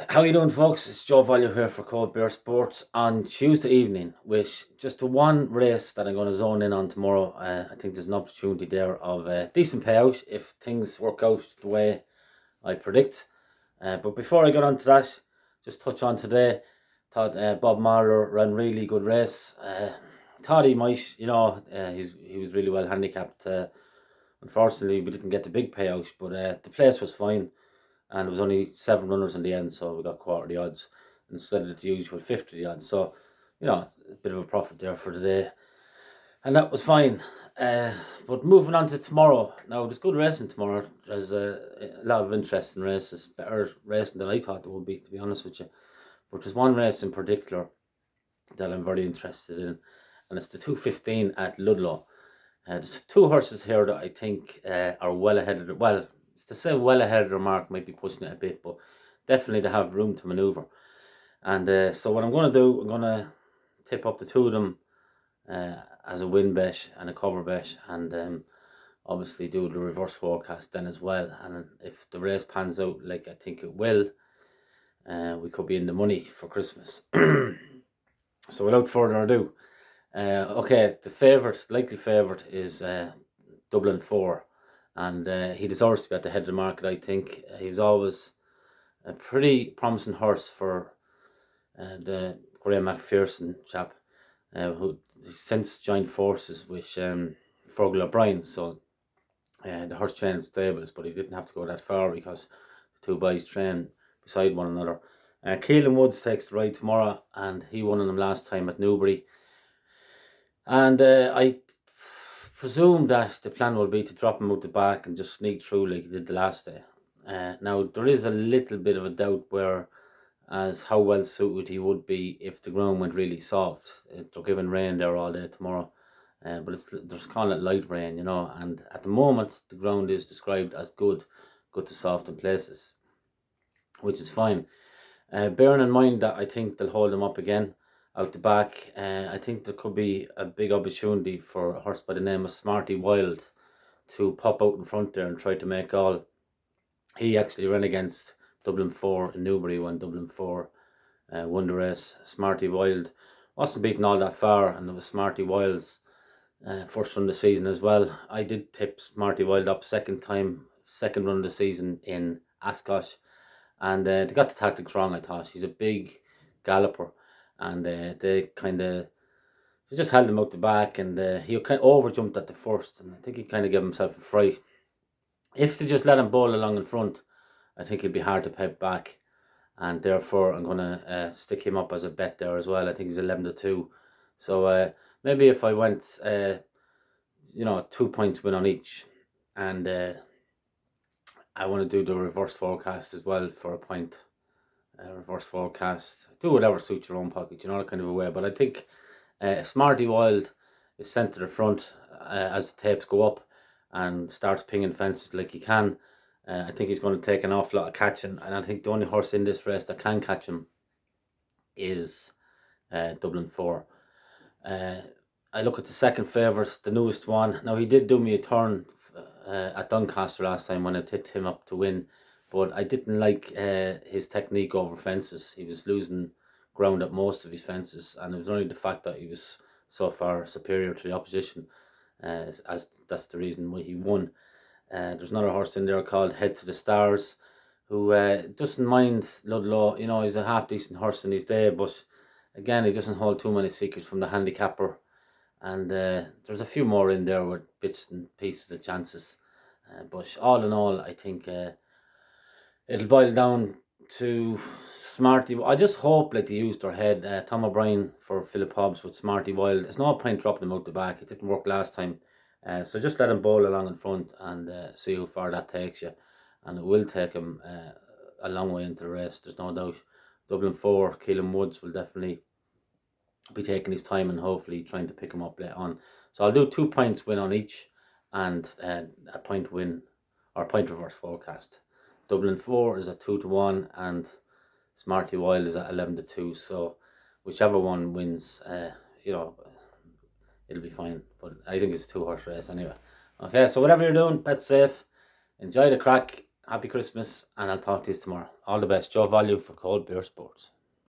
How you doing, folks? It's Joe Value here for Cold Beer Sports on Tuesday evening with just the one race that I'm going to zone in on tomorrow. I think there's an opportunity there of a decent payout if things work out the way I predict. But before I get on to that, just touch on today. Thought Bob Marler ran really good race. Thought he might, he was really well handicapped. Unfortunately, we didn't get the big payout, but the place was fine. And it was only 7 runners in the end, so we got quarter the odds instead of the usual 50 the odds. So, a bit of a profit there for the day. And that was fine. But moving on to tomorrow. Now, there's good racing tomorrow. There's a lot of interesting races, better racing than I thought there would be, to be honest with you. But there's one race in particular that I'm very interested in, and it's the 2:15 at Ludlow. There's two horses here that I think are well ahead of to say well ahead of their mark might be pushing it a bit, but definitely they have room to manoeuvre. And so what I'm going to do, I'm going to tip up the two of them as a win bet and a cover bet, and obviously do the reverse forecast then as well. And if the race pans out like I think it will, we could be in the money for Christmas. So without further ado, the likely favourite is Dublin Four, and he deserves to be at the head of the market. I think he was always a pretty promising horse for the Graham McPherson chap, who since joined forces with Fergal O'Brien. So the horse trained stables, but he didn't have to go that far because the two boys train beside one another. Keelan Woods takes the ride tomorrow, and he won on him last time at Newbury. And I presume that the plan will be to drop him out the back and just sneak through like he did the last day. Now, there is a little bit of a doubt as how well suited he would be if the ground went really soft. They're giving rain there all day tomorrow, but they're calling it light rain, and at the moment the ground is described as good to soft in places, which is fine. Bearing in mind that I think they'll hold him up again out the back, I think there could be a big opportunity for a horse by the name of Smarty Wild to pop out in front there and try to make all. He actually ran against Dublin Four in Newbury when Dublin Four won the race. Smarty Wild wasn't beaten all that far, and it was Smarty Wild's first run of the season as well. I did tip Smarty Wild up second run of the season in Ascot, and they got the tactics wrong, I thought. He's a big galloper, and they just held him out the back, and he kind of over jumped at the first, and I think he kind of gave himself a fright. If they just let him bowl along in front, I think it'd be hard to peg back, and therefore I'm going to stick him up as a bet there as well. I think he's 11-2. So maybe if I went, 2 points win on each, and I want to do the reverse forecast as well for a point. Reverse forecast. Do whatever suits your own pocket, that kind of a way. But I think Smarty Wild is sent to the front as the tapes go up and starts pinging fences like he can. I think he's going to take an awful lot of catching, and I think the only horse in this race that can catch him is Dublin Four. I look at the second favourite, the newest one. Now, he did do me a turn at Doncaster last time when I tipped him up to win, but I didn't like his technique over fences. He was losing ground at most of his fences, and it was only the fact that he was so far superior to the opposition as that's the reason why he won. There's another horse in there called Head to the Stars, who doesn't mind Ludlow. He's a half decent horse in his day, but again, he doesn't hold too many secrets from the handicapper. And there's a few more in there with bits and pieces of chances. But all in all, I think it'll boil down to Smarty. I just hope like they used their head. Tom O'Brien for Philip Hobbs with Smarty Wild. There's no point dropping him out the back. It didn't work last time. So just let him bowl along in front and see how far that takes you. And it will take him a long way into the race, there's no doubt. Dublin Four, Keelan Woods will definitely be taking his time and hopefully trying to pick him up later on. So I'll do 2 points win on each and a point win or point reverse forecast. Dublin Four is at 2-1 and Smarty Wild is at 11-2. So whichever one wins, it'll be fine. But I think it's a 2-horse race anyway. Okay, so whatever you're doing, bet safe, enjoy the crack, happy Christmas, and I'll talk to you tomorrow. All the best. Joe Value for Cold Beer Sports.